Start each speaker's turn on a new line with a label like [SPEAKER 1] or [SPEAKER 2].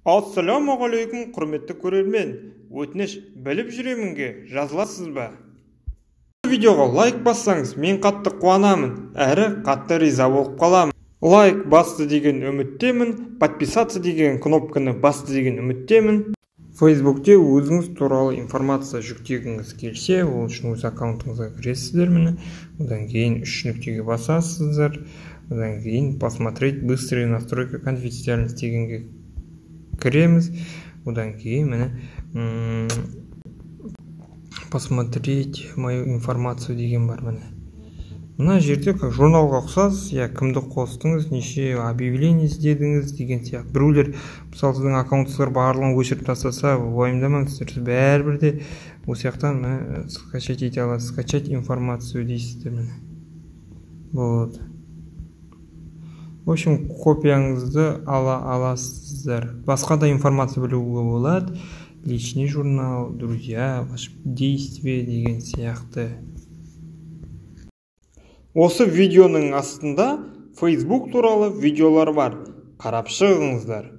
[SPEAKER 1] Ассалаумағалейкум, құрметті көрермен. Өтініш біліп жүремінге жазыласыз ба? Видеоға лайк бассаңыз, мен қатты қуанамын, әрі қатты риза болып қаламын. Лайк басты деген үміттемін, подписаться деген кнопканы басты деген үміттемін. Фейсбукте өзіңіз туралы информация жүктегіңіз келсе, ол үшін өз аккаунтыңызға кіресіздер міне. Одан кейін 3 нүктеге басасыздар. Одан кейін посмотреть быстрые настройки конфиденциальности дегенге кіреміз. Одан кейін міне посмотреть мою информацию деген бар міне. Мына жерде как журналға ұқсас, кімді қостыңыз, неше объявление іздедіңіз деген сияқты. Біреулер мысалы сіздің аккаунтыңызға барлығын өшіріп тастаса, уайымдамаңыздар, бәрібір де осы жақтан скачать ете аласыз. Скачать информацию дейсіздер міне. Вот. В общем, копияңызды аласыздар. Басқа да информация білуге болады. Личный журнал, друзья, ваши действия деген сияқты. Осы видеоның астында Facebook туралы видеолар бар. Қарап шығыңыздар.